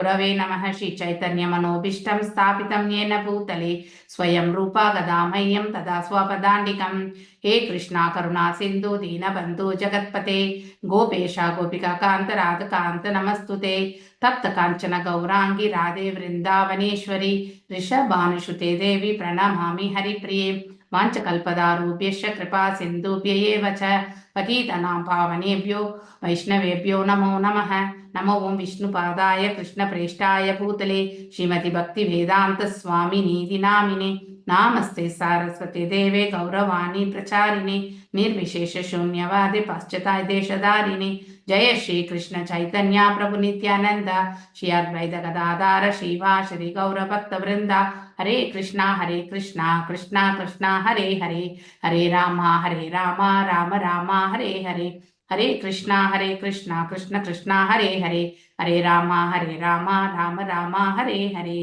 गुरवे नमः। श्री चैतन्य मनोभीष्टं स्थापितं येन भूतले स्वयं रूपा गदामह्यं तदा स्वपदान्तिकं। हे कृष्णा करुणा सिन्धु दीनबन्धु जगत्पते गोपेश गोपिका कान्त राधकान्त नमस्तुते। तप्त काञ्चन गौरांगी राधे वृन्दावनेश्वरी ऋषभानुसुते देवी प्रणमामि हरिप्रिये। वाञ्छकल्पतरुभ्यश्च कृपा सिन्धुभ्य एव च पतितानां पावनेभ्यो वैष्णवेभ्यो नमो नमः। नमो ओं विष्णुपादाय कृष्णप्रेष्ठाय भूतले श्रीमति भक्ति वेदांत स्वामिनीति नामिने। नामस्ते सारस्वती देवे गौरवाणी प्रचारिणे निर्विशेष शून्यवादे पाश्चात्य देशधारिणे। जय श्री कृष्ण चैतन्य प्रभु नित्यानंद श्री अद्वैत गदाधर श्रीवासदि गौर भक्त वृंदा। हरे कृष्णा कृष्णा कृष्णा हरे हरे, हरे राम राम राम हरे हरे। हरे कृष्णा कृष्णा कृष्णा हरे हरे, हरे Ram Ram Hare Hare.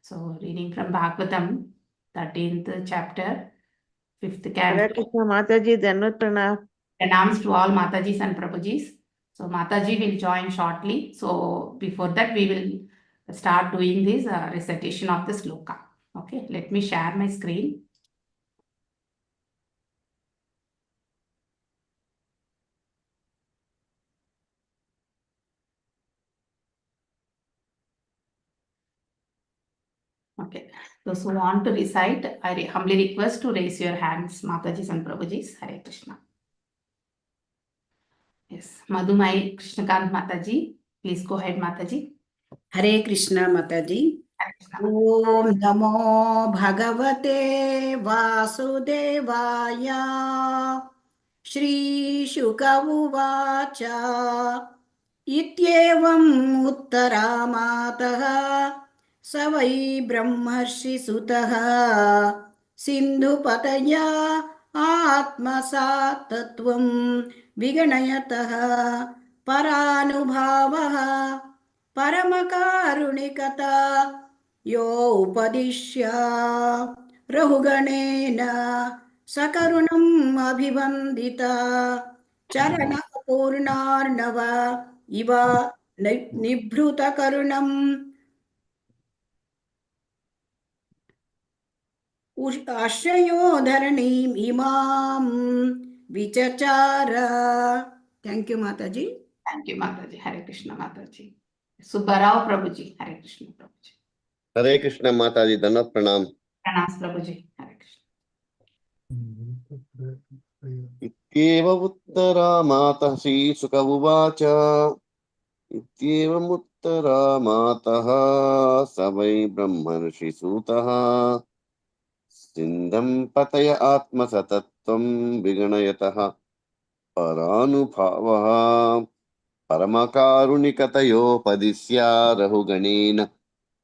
So reading from Bhagavatam 13th chapter 5th canto. Krishna Mataji, Dhanvat Pranam. Pranams to all Matajis and Prabhujis. So Mataji will join shortly. So before that we will start doing this recitation of the sloka. Okay, let me share my screen. Okay, those who want to recite, I humbly request to raise your hands, Matajis and Prabhujis. Hare Krishna. Yes, Madhumai Krishnakant Mataji, please go ahead, Mataji. Hare Krishna Mataji. Hare Krishna. Om Namo Bhagavate Vasudevaya. Shri Shuka Uvacha. Ityevam Uttaramaataha Savai Brahmarshi Sutaha Sindhupataya Atmasatatvam Viganayataha Paranubhavaha परमकारुणिकता यो उपदिश्य रहुगणेन सकरुणम् अभिवन्दिता चरणपूर्णार्णव इव निभृतकरुणम् आश्रयो धरणीम् इमां विचचार. Thank you, Mataji. Thank you, Mataji. Hare Krishna, Mataji. Subbarao Prabhuji. Hare Krishna, Prabhuji. Hare Krishna Mataji, Dhanvat Pranam. Pranams, Prabhuji. Hare Krishna. Ityeva uttara matah Sri Shuka uvacha. Ityeva uttara matah savai brahmarshi sutaha Sindham pataya atmasatatvam viganayataha paranubhavaha paramakarunikatayopadisya rahuganena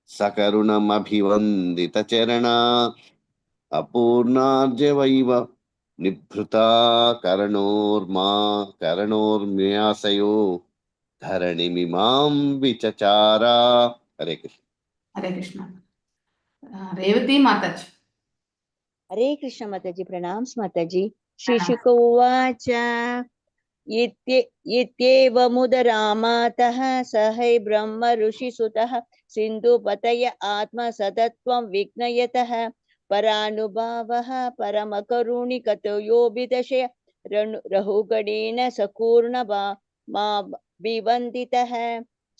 sakarunamabhivandita charana अपूर्णार्जवैव निभृता करणोर्म्यासयो धरणिमिमां विचचारा. Hare Krishna. Hare Krishna. Revati Mataji. Hare Krishna Mataji, Pranams Mataji. Shri Shuka Uvacha. इत्येवमुदरामातः सहै ब्रह्म ऋषिसुतः सिन्धुपतय आत्मसतत्वं विघ्नयतः परानुभावः परमकरुणिकतयोभिदशय रहुगणेन सपूर्णमाभिवन्दितः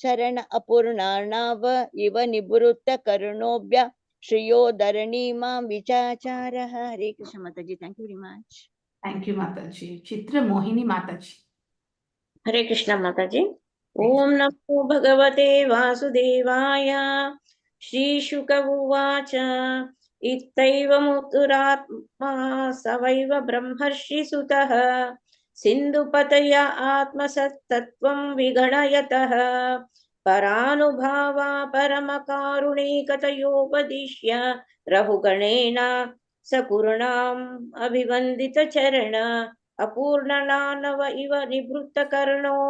शरण अपूर्णार्णव इव निवृत्तकरुणोभ्य श्रियो धरणीमां विचाचारः. हरे कृष्ण माताजी, thank you very much. Thank you, Mataji. Chitra Mohini Mataji. हरे कृष्ण माताजी. ओम नमो भगवते वासुदेवाय. श्रीशुक उवाच इत्यैवमुत्तरात्मा सवैव ब्रह्मर्षि सुतः सिन्धुपतय आत्मसत्तत्वं विगणयतः परानुभावा परमकारुणिकतयोपदिश्य रहुगणेन सकुर्णाम् अभिवन्दितचरण अपूर्णनानव इव निवृत्तकर्णो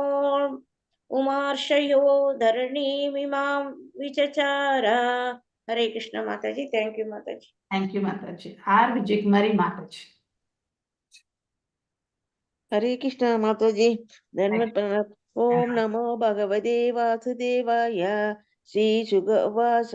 उमार्शयो धरणीमिमां विचचार. हरे कृष्ण माताजी. थैंक यू माताजी. Thank you, Mataji. R. Vijaykumari Mataji. हरे कृष्ण माताजी, धन्यवाद. ओम नमो भगवते वासुदेवाय. श्रीशुक उवाच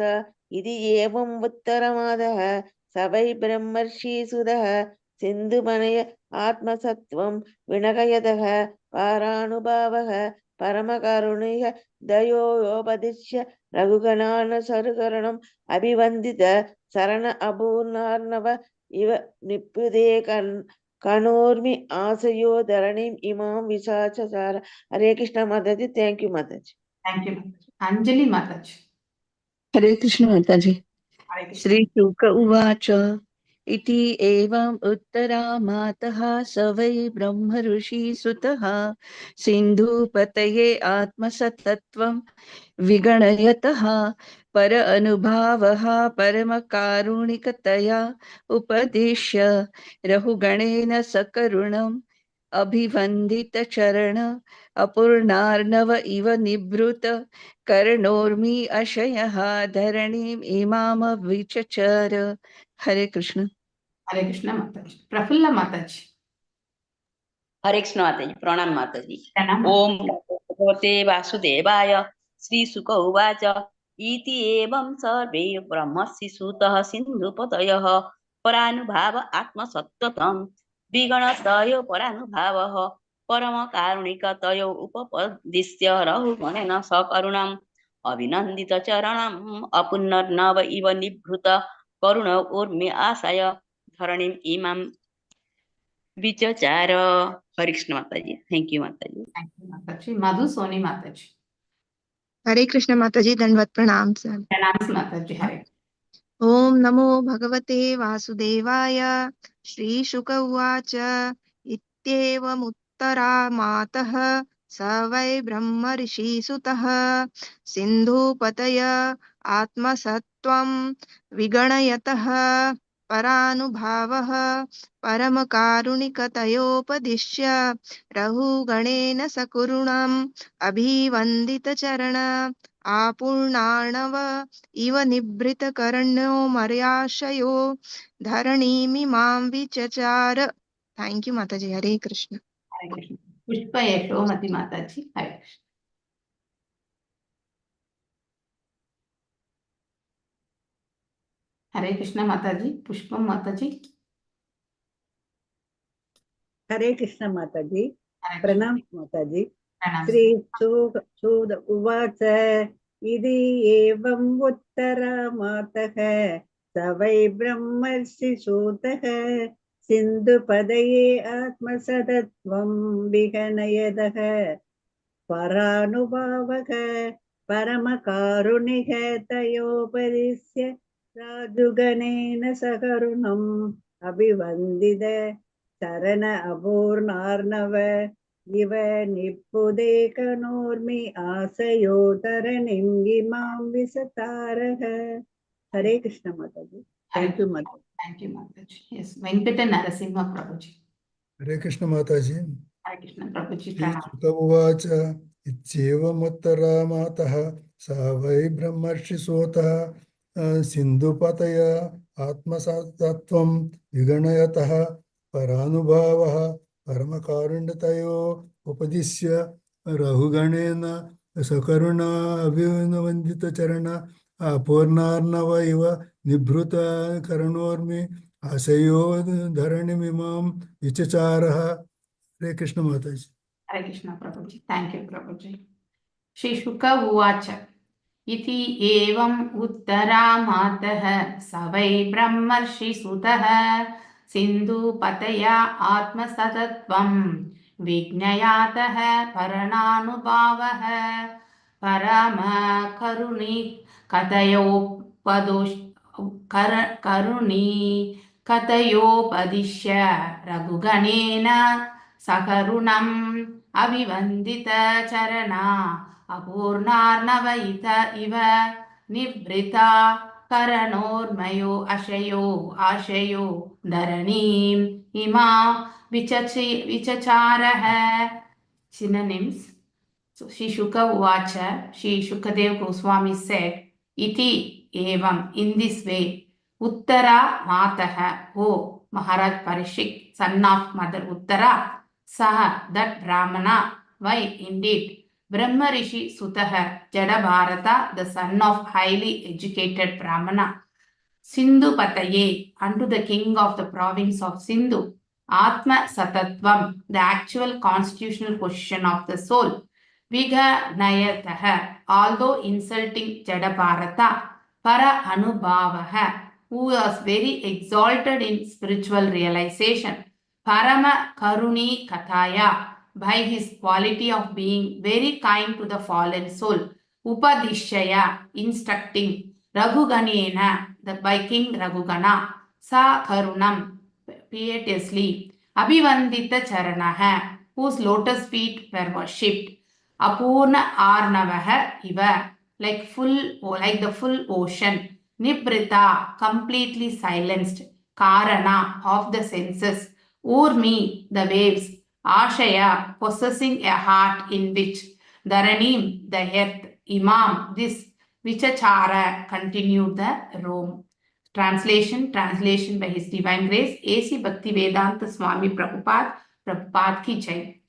इति एवम् उत्तरमादः स वै ब्रह्मर्षिसुतः सिन्धुमनय आत्मसत्त्वं विनकयतः पारानुभावः परमकारुणिः दयोपदिश्य रघुगणान् अभिवन्दित शरण अपूर्णार्णव इव निपुदे कनोर्मि आसयो धरणीम् इमां विशाचचार. हरे कृष्ण माताजी. थैंक यू माताजी. Thank you, Mataji. Anjali Mataji. हरे कृष्ण माताजी. Hare Krishna. श्रीशुक उवाच इति एवम् उत्तरा मातः स वै ब्रह्म ऋषिसुतः सिन्धुपतये आत्मसत्त्वं विगणयतः पर अनुभावः परमकारुणिकतया उपदिश्य रघुगणेन सकरुणम् अभिवन्दितचरण अपूर्णार्णव इव निभृत कर्णोर्मि अशयः धरणीम् इमामविचचर. हरे Krishna. Hare Krishna Mataji. Prafulla Mataji. हरे कृष्ण माताजी. प्रणाम माताजी. Pranam. ओम भगवते वासुदेवाय. श्रीशुक उवाच इति एवं सर्वे ब्रह्मसि सूतः सिन्धुपतयः परानुभाव आत्मसत्त्वं विगणतयो परानुभावः परमकारुणिकतयो उपपदिश्य रघुगणेन सकरुणम् अभिनन्दितचरणम् अपुनर्नव इव निभृत करुण ऊर्मि आशय धरणीम् इमां विचचार. हरे कृष्ण माताजी. थैंक यू माताजी. Thank you, Mataji. Madhu Soni Mataji. हरे कृष्ण माताजी, दंडवत प्रणाम सर. Pranams Mataji. Hare. ओम नमो भगवते वासुदेवाय. श्रीशुक उवाच इत्येवमुत्तरा मातः स वै ब्रह्मर्षिसुतः सिन्धुपतय आत्मसत्त्वं विगणयतः परानुभावः परमकारुणिकतयोपदिश्य रघुगणेन सकुरुणम् अभिवन्दितचरण आपूर्णार्णव इव निभृतकर्ण्यो मर्याशयो धरणीमिमां विचचार. थैंक यू माताजी. हरे Krishna. Hare Krishna. Pushpa Yashomati Mataji. Hare Krishna. Hare Krishna Mataji. Pushpam Mataji. हरे कृष्ण माताजी. Hare Krishna. प्रणाम माताजी. Pranams. श्री सूद उवाच इति एवम् उत्तरा मातः स वै ब्रह्मर्षिसूतः सिन्धुपदये आत्मसतत्वं विगणयतः परानुभावः परमकारुणिः तयोपदिश्य राजुगणेन सकरुणम् अभिवन्दित चरण अपूर्णार्णव इव निपुदे कनोर्मि आशयो धरणीम् इमां विसतारः. हरे कृष्ण माताजी. थैंक यू माताजी. Thank you, Mataji. Yes, Venkata Narasimha Prabhuji. हरे कृष्ण माताजी. Hare Krishna Prabhuji. Pranam. श्रीशुक उवाच इत्येवमुत्तरा मातः स वै ब्रह्मर्षिसूतः सिन्धुपतय आत्मसत्त्वं विगणयतः परानुभावः परमकारुण्यतयो उपदिश्य रघुगणेन सकरुणा अभिवन्दितचरण अपूर्णार्णव इव निभृत कर्णोर्मि आशयो धरणीमिमां विचचारः. हरे कृष्ण माताजी. Hare Krishna Prabhuji. Thank you, Prabhuji. Shri Shuka Uvacha. इति एवम् उत्तरा मातः स वै ब्रह्मर्षि सुतः सिन्धुपतया आत्मसतत्वं विज्ञयातः परणानुभावः करुणीकतयोपदिश्य रघुगणेन सकरुणम् अभिवन्दितचरणा अपूर्णार्णव इव निभृता करणोर्मयो आशयो धरणीम् इमा विचचारः. Synonyms. So Shri Shuka Uvacha, Shri Shukadev Goswami said, Iti evam, in this way, Uttara Mataha, O Maharaj Parishik, son of Mother Uttara, Saha, that Brahmana, why indeed, Brahma Rishi Sutaha Jada the son of highly educated Brahmana, Sindhu Pataye, unto the king of the province of Sindhu, Atma Satatvam, the actual constitutional position of the soul, Viga Nayataha, although insulting Jada Para Anubhavaha, who was very exalted in spiritual realization, Parama Karuni Kataya, by his quality of being very kind to the fallen soul, Upadishaya, instructing, Raghuganena, by King Raghugana, Sa Karunam, piteously, Abhivandita Charanaha, whose lotus feet were worshipped, Apurna Arnavaha Iva, like the full ocean, Nibrita, completely silenced, Karana, of the senses, Urmi, the waves, Ashaya, possessing a heart in which, Dharanim, the earth, Imam, this Vichachara, continued the Rome. Translation by His Divine Grace, A.C. Bhaktivedanta Swami Prabhupada ki jai.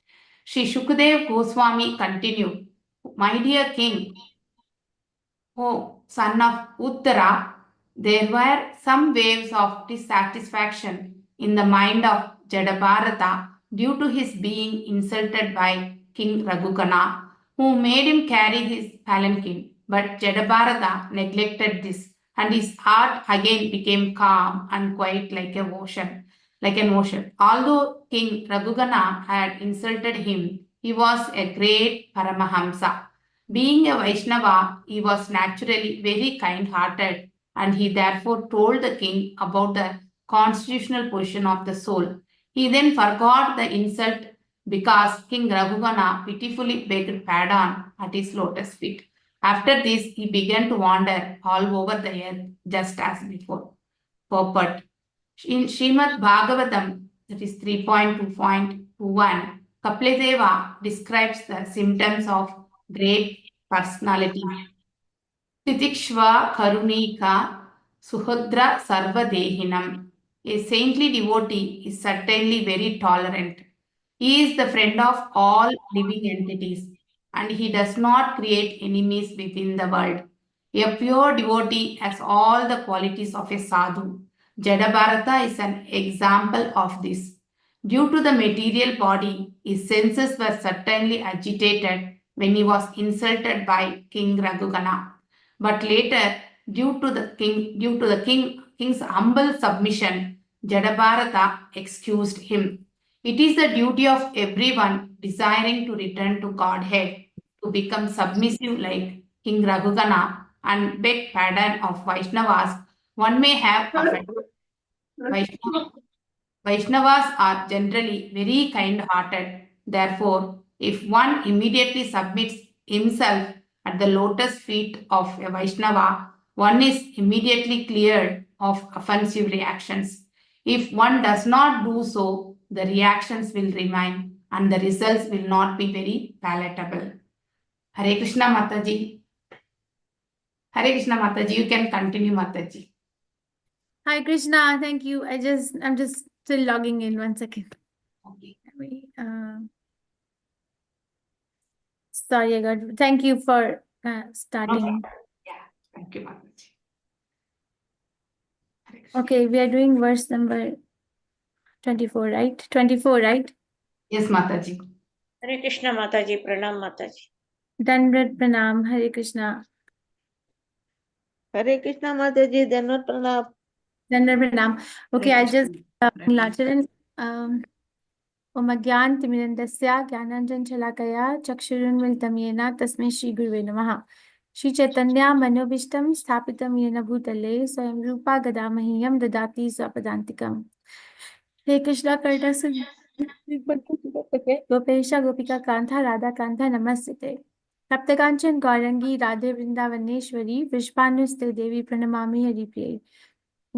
Shri Shukadev Goswami continued, my dear king, O son of Uttara, there were some waves of dissatisfaction in the mind of Jadabharata due to his being insulted by King Raghugana, who made him carry his palanquin. But Jadabharata neglected this, and his heart again became calm and quiet like an ocean. Although King Raghugana had insulted him, he was a great Paramahamsa. Being a Vaishnava, he was naturally very kind-hearted, and he therefore told the king about the constitutional position of the soul. He then forgot the insult because King Raghugana pitifully begged pardon at his lotus feet. After this, he began to wander all over the earth just as before. Purport. In Srimad Bhagavatam, that is 3.2.21, Kapladeva describes the symptoms of great personality. Titikshva Karunika Suhudra Sarvadehinam. A saintly devotee is certainly very tolerant. He is the friend of all living entities, and he does not create enemies within the world. A pure devotee has all the qualities of a sadhu. Jadabharata is an example of this. Due to the material body, his senses were certainly agitated when he was insulted by King Raghugana. But later, due to the king's humble submission, Jadabharata excused him. It is the duty of everyone desiring to return to Godhead to become submissive like King Raghugana and beg pardon of Vaishnavas one may have offended. Vaishnavas are generally very kind-hearted. Therefore, if one immediately submits himself at the lotus feet of a Vaishnava, one is immediately cleared of offensive reactions. If one does not do so, the reactions will remain and the results will not be very palatable. Hare Krishna Mataji. Hare Krishna Mataji, you can continue Mataji. Hi Krishna, thank you. I'm just still logging in 1 second. Okay. Sorry, I got. Thank you for starting. Yeah, thank you Mataji. Okay, we are doing verse number 24, right? 24, right? Yes, Mataji. Hare Krishna Mataji, Pranam Mataji. Dandrat Pranam, Hare Krishna. Hare Krishna Mataji, Dandrat Pranam. Dandrat Pranam. Okay, I just Lacharan. Om Agyan Timirandasya Gyananjan Chalakaya Chakshurunmilitam Yena Tasmai Shri Guruve Namaha. Shri Chaitanya Manobishtam Sthapitam Yena Bhutale Swayam Rupa Gadamahiyam Dadati Swapadantikam. Hey Krishna Karta Gopesha Gopika Kantha Radha Kantha Namaste. Saptakanchan Gaurangi Radhe Vrindavaneshwari Vishpanuste Devi Pranamami Haripriye.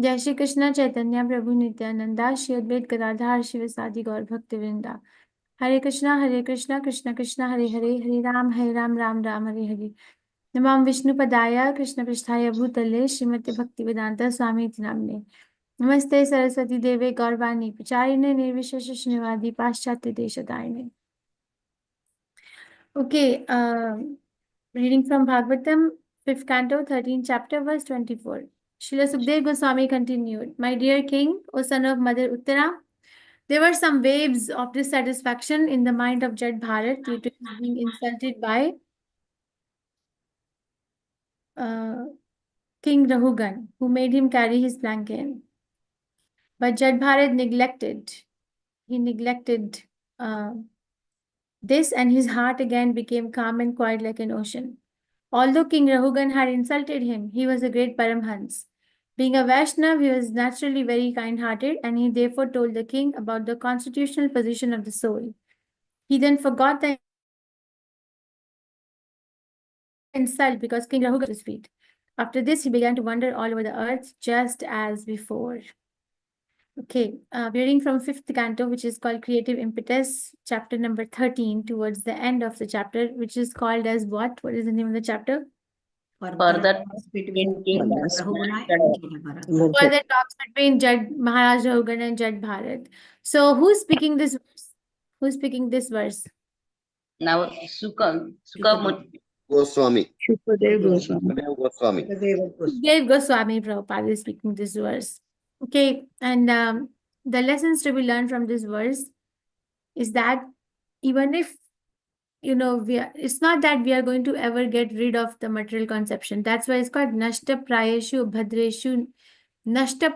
जय श्री कृष्ण चैतन्य प्रभु नित्यानंदा श्री अद्वैत गदाधर शिवसादि गौर भक्तवृंदा हरे कृष्ण कृष्ण कृष्ण हरे हरे हरे राम राम राम हरे हरे नमामि विष्णुपदाय कृष्ण पृष्ठाय भूतले श्रीमते भक्तिवेदांत स्वामी नाम्ने नमस्ते सरस्वती देवे गौरवाणी प्रचारिणे निर्विशेष शून्यवादी पाश्चात्य देशदायिने Okay, reading from Bhagavatam, 5th canto, 13th chapter, verse 24. Srila Sukdev Goswami continued, My dear king, O son of Mother Uttara, there were some waves of dissatisfaction in the mind of Jad Bharat due to his being insulted by King Rahugan, who made him carry his plankin. But Jad Bharat neglected this, and his heart again became calm and quiet like an ocean. Although King Rahugan had insulted him, he was a great Paramhans. Being a Vaishnav, he was naturally very kind-hearted, and he therefore told the king about the constitutional position of the soul. He then forgot the insult because King Rahugan was at his feet. After this, he began to wander all over the earth, just as before. Okay, reading from 5th canto, which is called Creative Impetus, chapter number 13, towards the end of the chapter, which is called as what? What is the name of the chapter? Further between King Rahugana and Jada Bharat. Further talks between Maharaj Rahugan and Jad Bharat. So, who's speaking this verse? Who's speaking this verse? now Suka Goswami. Shukadev Goswami. Sukadev Goswami. Dev Goswami Prabhupada is speaking this verse. Okay, and the lessons to be learned from this verse is that even if it's not that we are going to ever get rid of the material conception. That's why it's called Nashta Prayeshu Abhadreshu Nityam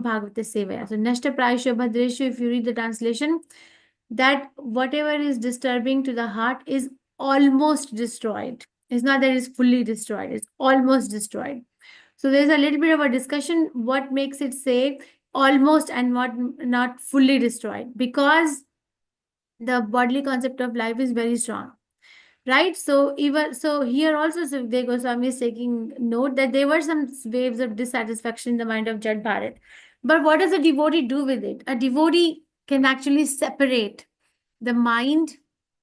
Bhagavata Sevaya. So Nashta Prayeshu Abhadreshu, if you read the translation, that whatever is disturbing to the heart is almost destroyed. It's not that it's fully destroyed, it's almost destroyed. So there's a little bit of a discussion what makes it say almost and what not fully destroyed, because the bodily concept of life is very strong, right? So even so here also Sukdev Goswami is taking note that there were some waves of dissatisfaction in the mind of Jad Bharat. But what does a devotee do with it? A devotee can actually separate the mind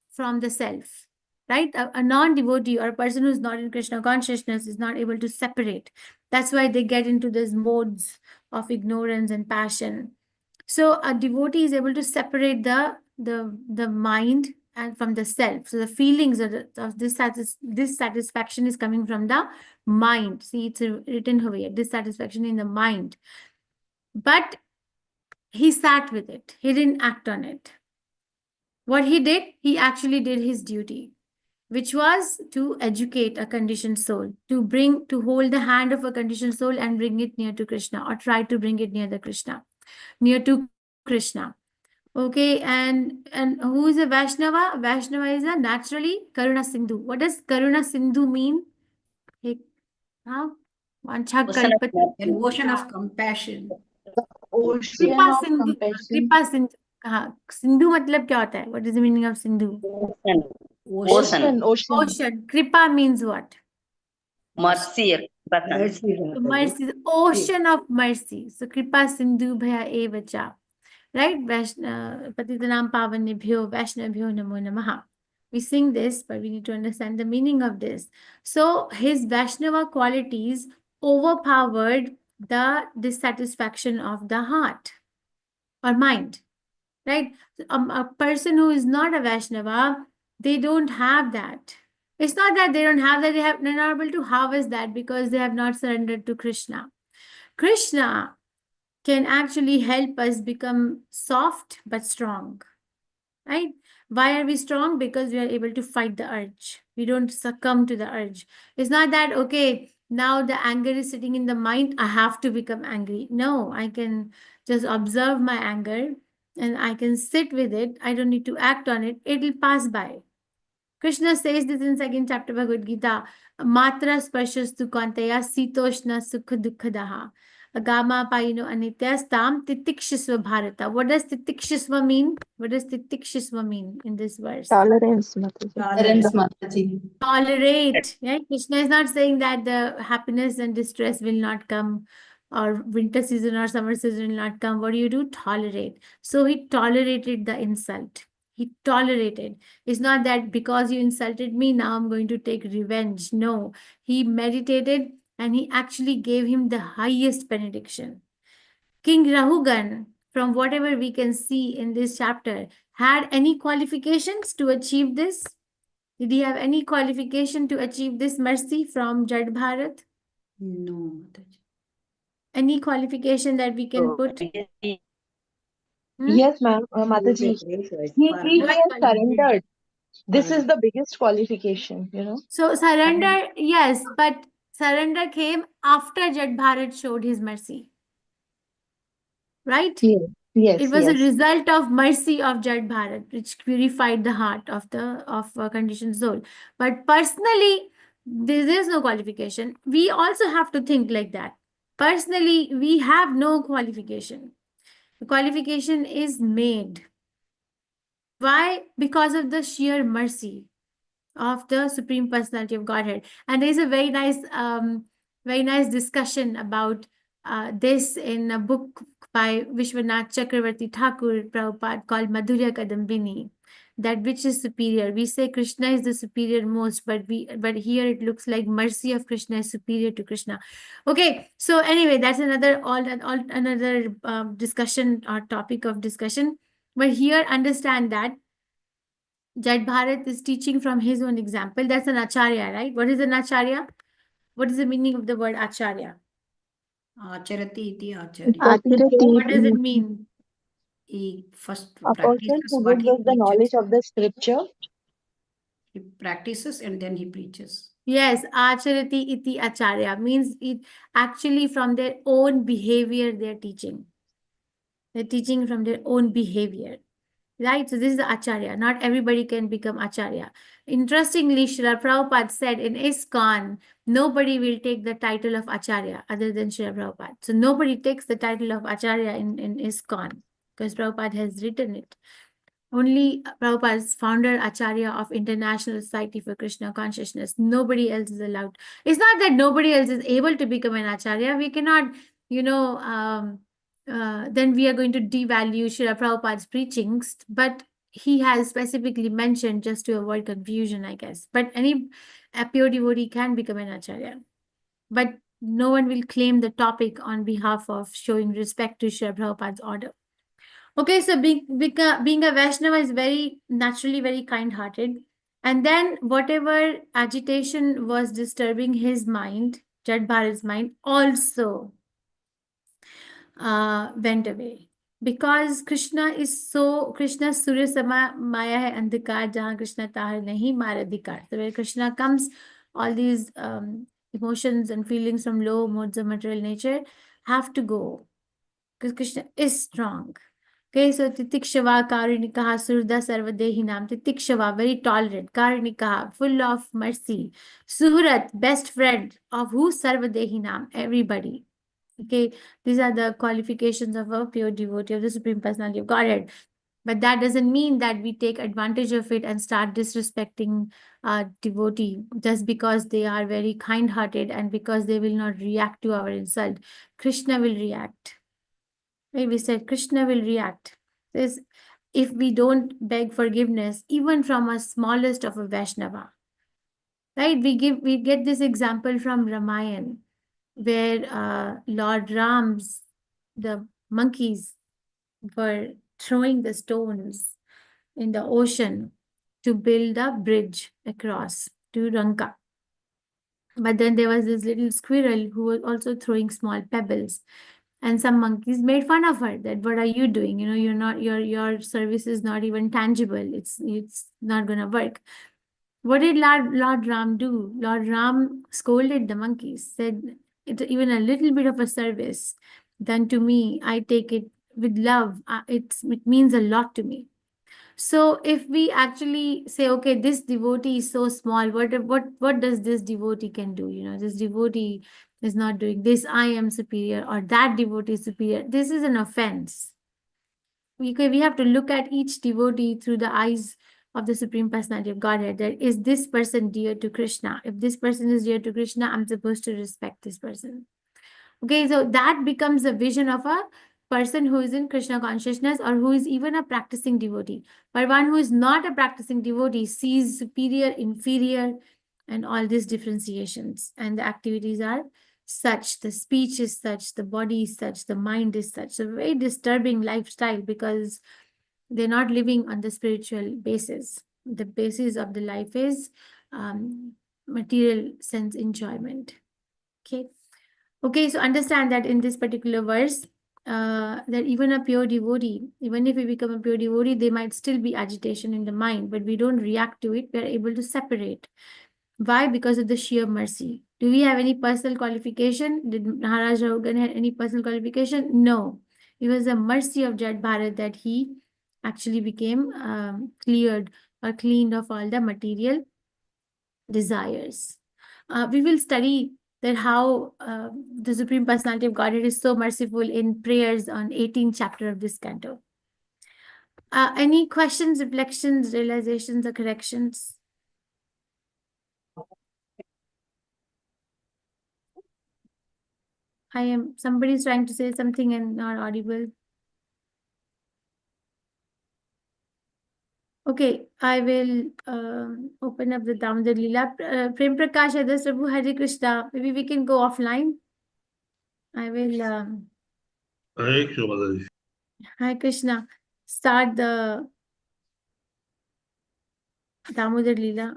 from the self, right? A non-devotee or a person who's not in Krishna consciousness is not able to separate. That's why they get into these modes of ignorance and passion. So a devotee is able to separate the mind and from the self. So the feelings of dissatisfaction is coming from the mind. See, it's written here, dissatisfaction in the mind. But he sat with it. He didn't act on it. What he did, he actually did his duty, which was to educate a conditioned soul, to hold the hand of a conditioned soul and bring it near to Krishna, or try to bring it near to Krishna. Okay, and who is a Vaishnava? Vaishnava is a naturally Karuna Sindhu. What does Karuna Sindhu mean? Vancha kalpati. An ocean of compassion. Ocean Kripa of Sindhu. compassion. Kripa Sindhu. हाँ, सिंधु मतलब क्या होता है? What is the meaning of Sindhu? Ocean. Ocean. Kripa means what? mercy. Mercy, the ocean of mercy. So Kripa Sindhu Bhaya Evacha. Right? Patitanam Pavanebhyo Vaishnavbhyo Namo Namaha. We sing this, but we need to understand the meaning of this. So his Vaishnava qualities overpowered the dissatisfaction of the heart or mind. Right? A person who is not a Vaishnava, they don't have that. It's not that they don't have that, they're not able to harvest that because they have not surrendered to Krishna. Krishna can actually help us become soft but strong, right? Why are we strong? Because we are able to fight the urge. We don't succumb to the urge. It's not that, okay, now the anger is sitting in the mind, I have to become angry. No, I can just observe my anger and I can sit with it. I don't need to act on it. It will pass by. Krishna says this in 2nd chapter Bhagavad Gita. Matra sparshas tu kantaya sitoshna sukha dukkadaha. Agama payino anityastam titikshasva bharata. What does titikshasva mean? What does titikshasva mean in this verse? Tolerance, Mataji. Tolerate. Yeah? Krishna is not saying that the happiness and distress will not come, or winter season or summer season will not come. What do? Tolerate. So he tolerated the insult. He tolerated. It's not that because you insulted me, now I'm going to take revenge. No, he meditated and he actually gave him the highest benediction. King Rahugan, from whatever we can see in this chapter, had any qualifications to achieve this? Did he have any qualification to achieve this mercy from Jad Bharat? No, Mataji. Any qualification that we can put? Hmm? Yes, ma'am, Mataji. He What has qualification? surrendered. This is the biggest qualification, you know. So surrender, yes, but surrender came after Jad Bharat showed his mercy, right? Yes, yes, It was a yes. result of mercy of Jad Bharat, which purified the heart of a conditioned soul. But personally, there is no qualification. We also have to think like that. Personally, we have no qualification. The qualification is made. Why? Because of the sheer mercy of the Supreme Personality of Godhead. And there is a very nice discussion about this in a book by Vishwanath Chakravarti Thakur Prabhupada called Madhurya Kadambini. That which is superior. We say Krishna is the superior most, but here it looks like mercy of Krishna is superior to Krishna. Okay, so anyway, that's another discussion or topic of discussion. But here, understand that Jad Bharat is teaching from his own example. That's an acharya, right? What is an acharya? What is the meaning of the word acharya? Acharati iti acharya. What does it mean? He first A person practices who what gives he us the knowledge preaches. of the scripture. He practices and then he preaches. Yes, acharati iti acharya means it actually from their own behavior they're teaching. They're teaching from their own behavior. Right? So this is the acharya. Not everybody can become acharya. Interestingly, Srila Prabhupada said in ISKCON, nobody will take the title of acharya other than Srila Prabhupada. So nobody takes the title of acharya in ISKCON because Prabhupada has written it. Only Prabhupada is founder acharya of International Society for Krishna Consciousness. Nobody else is allowed. It's not that nobody else is able to become an acharya. We cannot, then we are going to devalue Srila Prabhupada's preachings, but he has specifically mentioned just to avoid confusion, I guess. But a pure devotee can become an acharya. But no one will claim the topic on behalf of showing respect to Srila Prabhupada's order. Okay, so being a Vaishnava is very naturally very kind-hearted. And then whatever agitation was disturbing his mind, Jad Bharat's mind, also went away. Because Krishna's Surya Sama Maya hai andhikar, jahan Krishna tahar nahi mara adhikar. So where Krishna comes, all these emotions and feelings from low modes of material nature have to go. Because Krishna is strong. Okay, so Titikshava Karinikaha Surda Sarvadehinam. Titikshava, very tolerant. Karinikaha, full of mercy. Suhurat, best friend of who? Sarvadehinam, everybody. Okay, these are the qualifications of a pure devotee of the Supreme Personality of Godhead. But that doesn't mean that we take advantage of it and start disrespecting a devotee just because they are very kind-hearted and because they will not react to our insult. Krishna will react. We said Krishna will react. This, if we don't beg forgiveness, even from a smallest of a Vaishnava, right? We get this example from Ramayana, where Lord the monkeys were throwing the stones in the ocean to build a bridge across to Lanka. But then there was this little squirrel who was also throwing small pebbles. And some monkeys made fun of her that what are you doing? You're not your service is not even tangible. It's not gonna work. What did Lord Ram do? Lord Ram scolded the monkeys, said it's even a little bit of a service done to me. I take it with love. It means a lot to me. So if we actually say, okay, this devotee is so small, what does this devotee can do? This devotee is not doing this, I am superior, or that devotee is superior. This is an offense. We have to look at each devotee through the eyes of the Supreme Personality of Godhead. That is this person dear to Krishna? If this person is dear to Krishna, I'm supposed to respect this person. Okay, so that becomes a vision of a person who is in Krishna consciousness or who is even a practicing devotee. But one who is not a practicing devotee sees superior, inferior, and all these differentiations. And the activities are such, the speech is such, the body is such, the mind is such. A very disturbing lifestyle because they're not living on the spiritual basis. The basis of the life is material sense enjoyment. Okay, so understand that in this particular verse, that even a pure devotee, even if we become a pure devotee, there might still be agitation in the mind, but we don't react to it. We are able to separate. Why? Because of the sheer mercy. Do we have any personal qualification? Did Maharaj Rahugan have any personal qualification? No. It was the mercy of Jat Bharat that he actually became cleared or cleaned of all the material desires. We will study that how the Supreme Personality of Godhead is so merciful in prayers on 18th chapter of this canto. Any questions, reflections, realizations, or corrections? Somebody's trying to say something and not audible. Okay, I will open up the Damodar Leela. Prem Prakash, Adas Prabhu, Hare Krishna. Maybe we can go offline. I will. Hare Krishna, Mataji. Hare Krishna. Start the Damodar Leela.